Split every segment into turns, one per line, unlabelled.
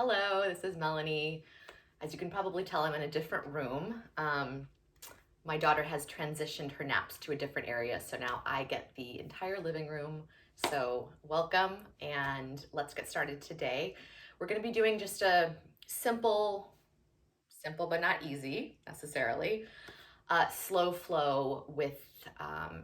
Hello, this is Melanie. As you can probably tell, I'm in a different room. My daughter has transitioned her naps to a different area, so now I get the entire living room. So welcome, and let's get started today. We're going to be doing just a simple but not easy necessarily, slow flow with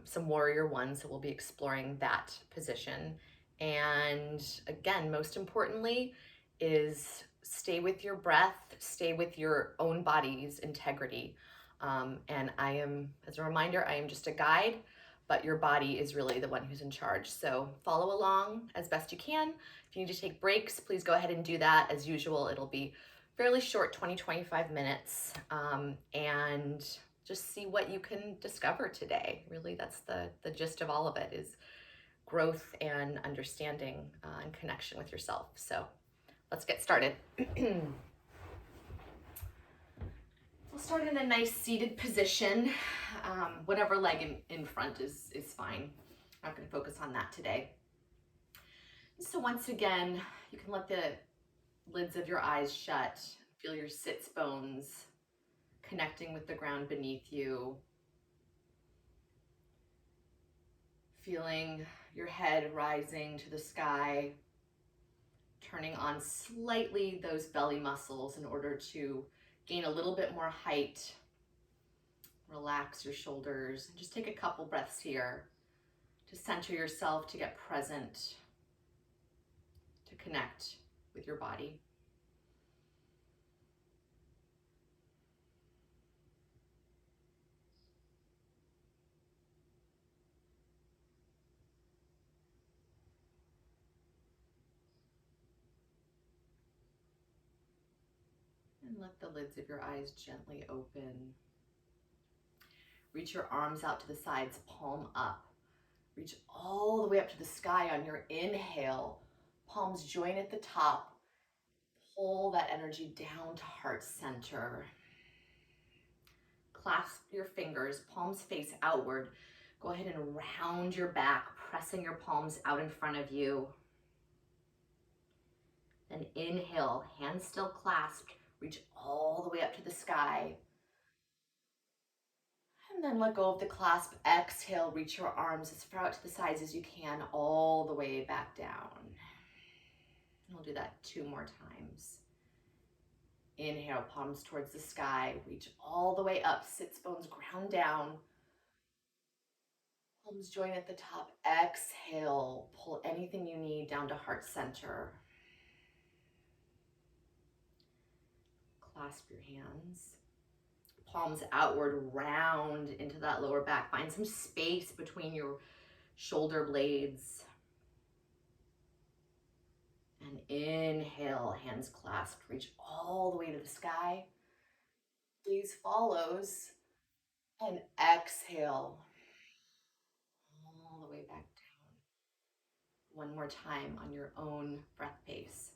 some warrior ones. So we'll be exploring that position. And again, most importantly, is stay with your breath, stay with your own body's integrity. And I am, as a reminder, I am just a guide, but your body is really the one who's in charge. So follow along as best you can. If you need to take breaks, please go ahead and do that. As usual, it'll be fairly short, 20-25 minutes, and just see what you can discover today. Really, that's the gist of all of it, is growth and understanding and connection with yourself. So let's get started. We'll start in a nice seated position. Whatever leg in front is fine. I'm not going to focus on that today. So once again, you can let the lids of your eyes shut. Feel your sits bones connecting with the ground beneath you. Feeling your head rising to the sky, turning on slightly those belly muscles in order to gain a little bit more height. Relax your shoulders and just take a couple breaths here to center yourself, to get present, to connect with your body. And let the lids of your eyes gently open. Reach your arms out to the sides, palm up. Reach all the way up to the sky on your inhale. Palms join at the top. Pull that energy down to heart center. Clasp your fingers, palms face outward. Go ahead and round your back, pressing your palms out in front of you. Then inhale, hands still clasped. Reach all the way up to the sky. And then let go of the clasp. Exhale, reach your arms as far out to the sides as you can, all the way back down. We'll do that 2 more times. Inhale, palms towards the sky. Reach all the way up, sits bones ground down. Palms join at the top. Exhale, pull anything you need down to heart center. Clasp your hands. Palms outward, round into that lower back. Find some space between your shoulder blades. And inhale, hands clasped, reach all the way to the sky. Gaze follows. And exhale, all the way back down. 1 more time on your own breath pace.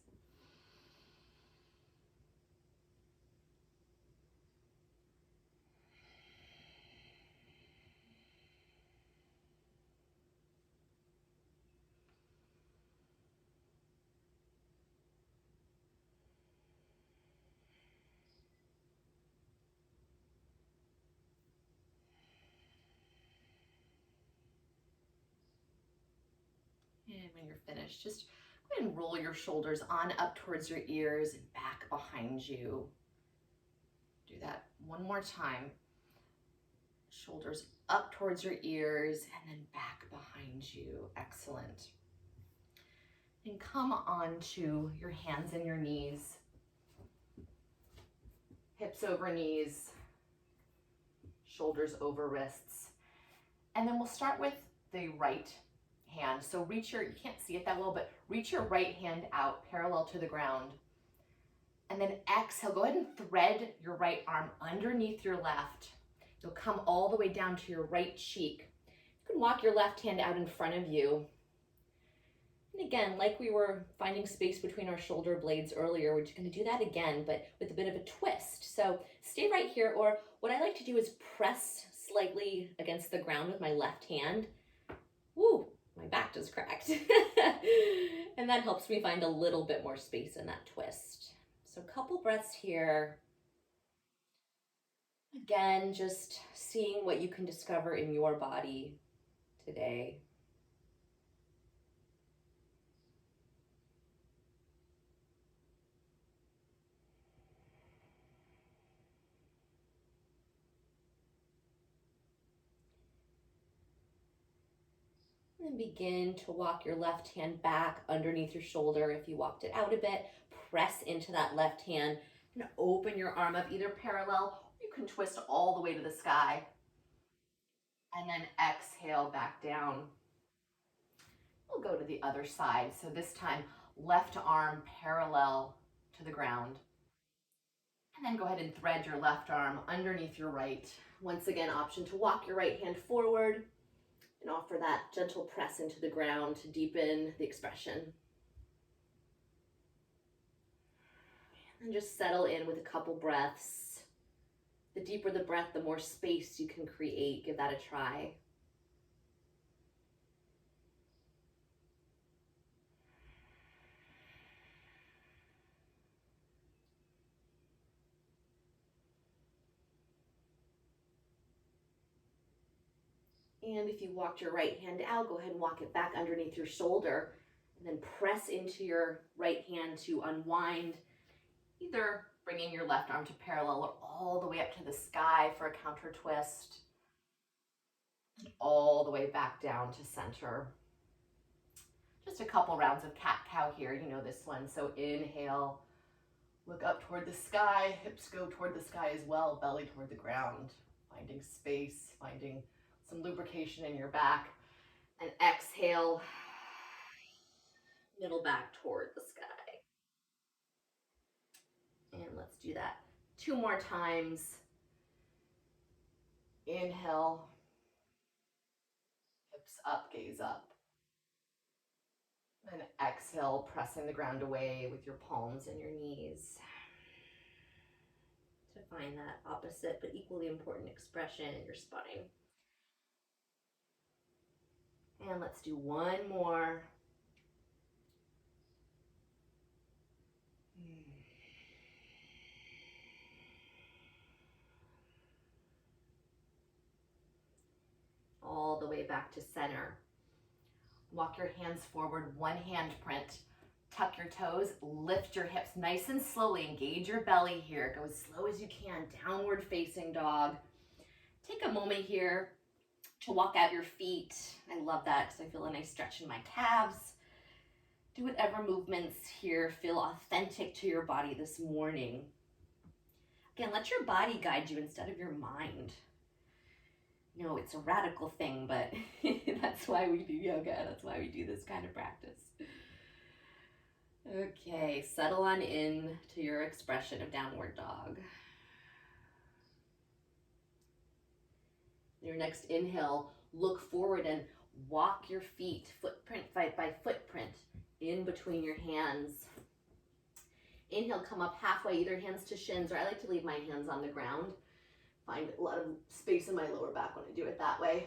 And when you're finished, just go ahead and roll your shoulders on up towards your ears and back behind you. Do that 1 more time. Shoulders up towards your ears and then back behind you. Excellent. And come onto your hands and your knees. Hips over knees, shoulders over wrists. And then we'll start with the right hand. So reach you can't see it that well, but reach your right hand out parallel to the ground. And then exhale, go ahead and thread your right arm underneath your left. You'll come all the way down to your right cheek. You can walk your left hand out in front of you. And again, like we were finding space between our shoulder blades earlier, we're just going to do that again, but with a bit of a twist. So stay right here, or what I like to do is press slightly against the ground with my left hand. Woo, my back just cracked. And that helps me find a little bit more space in that twist. So a couple breaths here. Again, just seeing what you can discover in your body today. And begin to walk your left hand back underneath your shoulder. If you walked it out a bit, press into that left hand and open your arm up either parallel, or you can twist all the way to the sky. And then exhale back down. We'll go to the other side. So this time, left arm parallel to the ground. And then go ahead and thread your left arm underneath your right. Once again, option to walk your right hand forward and offer that gentle press into the ground to deepen the expression. And just settle in with a couple breaths. The deeper the breath, the more space you can create. Give that a try. And if you walked your right hand out, go ahead and walk it back underneath your shoulder and then press into your right hand to unwind, either bringing your left arm to parallel or all the way up to the sky for a counter twist, and all the way back down to center. Just a couple rounds of cat-cow here, you know this one. So inhale, look up toward the sky, hips go toward the sky as well, belly toward the ground, finding space, finding some lubrication in your back. And exhale, middle back toward the sky. And let's do that 2 more times. Inhale, hips up, gaze up. And exhale, pressing the ground away with your palms and your knees to find that opposite but equally important expression in your spine. And let's do 1 more. All the way back to center. Walk your hands forward, 1 hand print. Tuck your toes, lift your hips nice and slowly. Engage your belly here. Go as slow as you can, downward facing dog. Take a moment here to walk out your feet. I love that because I feel a nice stretch in my calves. Do whatever movements here feel authentic to your body this morning. Again, let your body guide you instead of your mind. You know, it's a radical thing, but that's why we do yoga. That's why we do this kind of practice. Okay, settle on in to your expression of downward dog. Your next inhale, look forward and walk your feet footprint by footprint in between your hands. Inhale, come up halfway, either hands to shins, or I like to leave my hands on the ground. Find a lot of space in my lower back when I do it that way.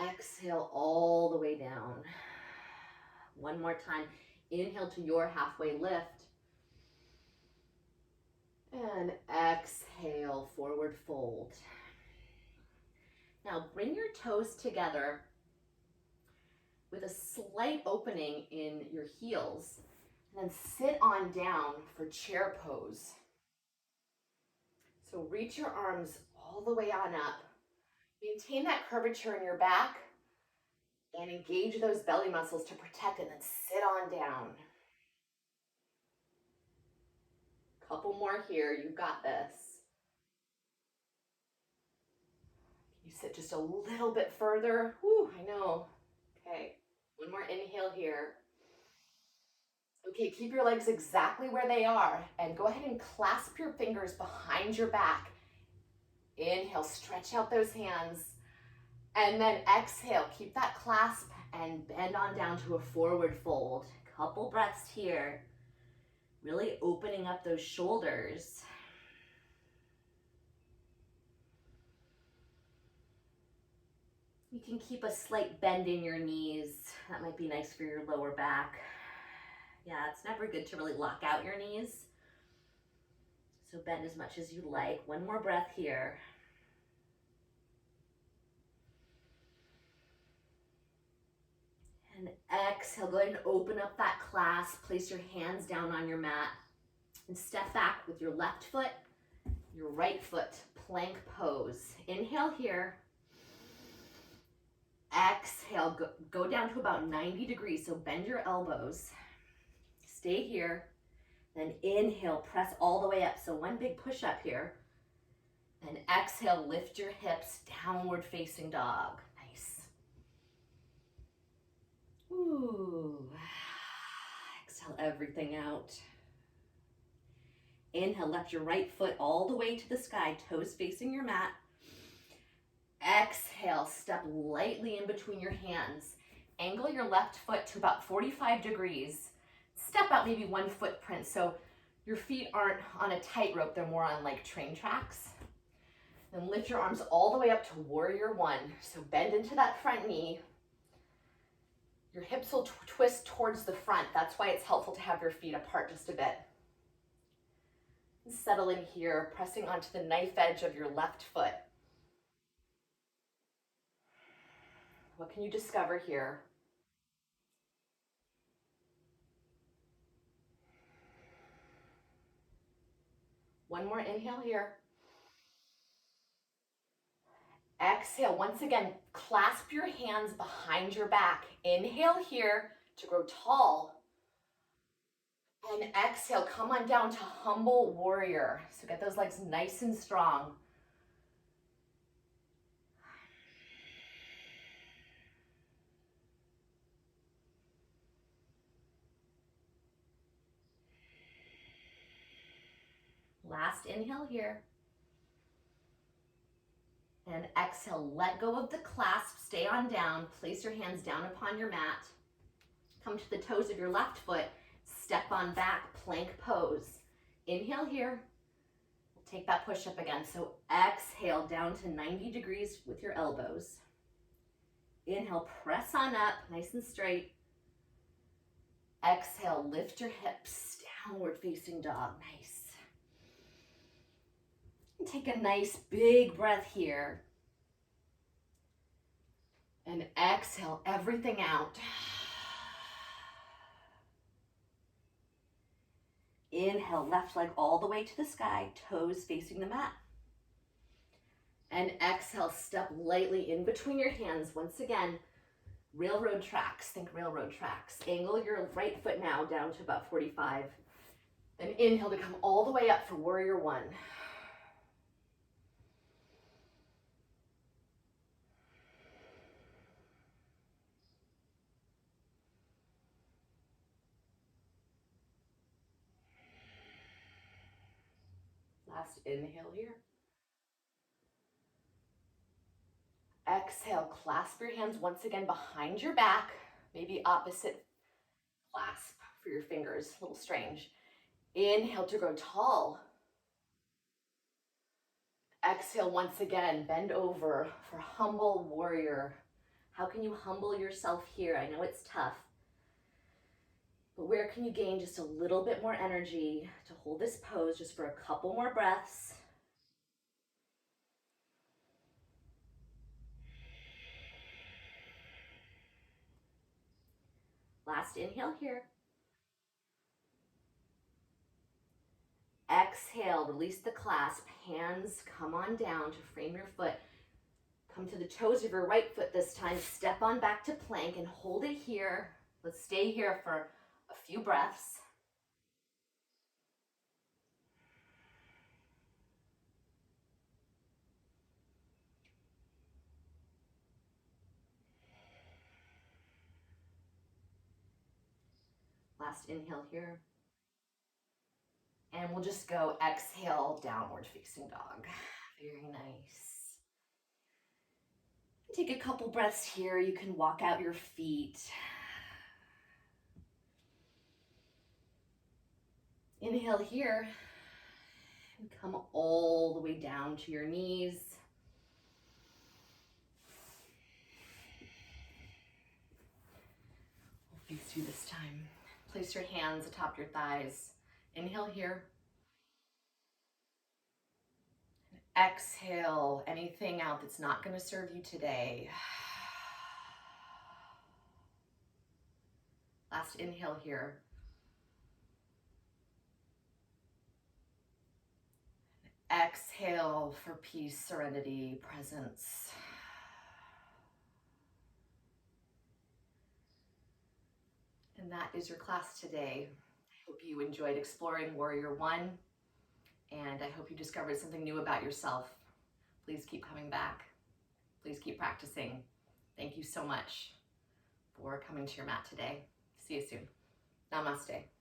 Exhale all the way down. 1 more time. Inhale to your halfway lift. And exhale, forward fold. Now bring your toes together with a slight opening in your heels. And then sit on down for chair pose. So reach your arms all the way on up. Maintain that curvature in your back and engage those belly muscles to protect, and then sit on down. Couple more here, you got this. Can you sit just a little bit further? Whew, I know. Okay, 1 more inhale here. Okay, keep your legs exactly where they are and go ahead and clasp your fingers behind your back. Inhale, stretch out those hands. And then exhale, keep that clasp and bend on down to a forward fold. Couple breaths here. Really opening up those shoulders. You can keep a slight bend in your knees. That might be nice for your lower back. Yeah, it's never good to really lock out your knees. So bend as much as you like. One more breath here. And exhale, go ahead and open up that clasp. Place your hands down on your mat and step back with your left foot, your right foot, plank pose. Inhale here. Exhale, go down to about 90 degrees, so bend your elbows. Stay here. Then inhale, press all the way up. So one big push up here. And exhale, lift your hips, downward facing dog. Nice. Ooh. Exhale everything out. Inhale, lift your right foot all the way to the sky, toes facing your mat. Exhale, step lightly in between your hands. Angle your left foot to about 45 degrees. Step out maybe one footprint so your feet aren't on a tightrope, they're more on like train tracks. Then lift your arms all the way up to warrior one. So bend into that front knee. Your hips will twist towards the front. That's why it's helpful to have your feet apart just a bit. And settle in here, pressing onto the knife edge of your left foot. What can you discover here? One more inhale here. Exhale, once again, clasp your hands behind your back. Inhale here to grow tall. And exhale, come on down to humble warrior. So get those legs nice and strong. Last inhale here. And exhale, let go of the clasp, stay on down, place your hands down upon your mat. Come to the toes of your left foot, step on back, plank pose. Inhale here, we'll take that push up again. So exhale down to 90 degrees with your elbows. Inhale, press on up, nice and straight. Exhale, lift your hips, downward facing dog, nice. Take a nice big breath here. And exhale everything out. Inhale, left leg all the way to the sky, toes facing the mat. And exhale, step lightly in between your hands. Once again, railroad tracks, think railroad tracks. Angle your right foot now down to about 45. Then inhale to come all the way up for warrior one. Last inhale here. Exhale, clasp your hands once again behind your back, maybe opposite clasp for your fingers, a little strange. Inhale to grow tall. Exhale once again, bend over for humble warrior. How can you humble yourself here? I know it's tough, but where can you gain just a little bit more energy to hold this pose just for a couple more breaths? Last inhale here. Exhale, release the clasp. Hands come on down to frame your foot. Come to the toes of your right foot this time. Step on back to plank and hold it here. Let's stay here for a few breaths. Last inhale here. And we'll just go exhale, downward facing dog. Very nice. Take a couple breaths here. You can walk out your feet. Inhale here. And come all the way down to your knees. Please do this time. Place your hands atop your thighs. Inhale here. Exhale anything out that's not going to serve you today. Last inhale here. Exhale for peace, serenity, presence. And that is your class today. I hope you enjoyed exploring Warrior One, and I hope you discovered something new about yourself. Please keep coming back. Please keep practicing. Thank you so much for coming to your mat today. See you soon. Namaste.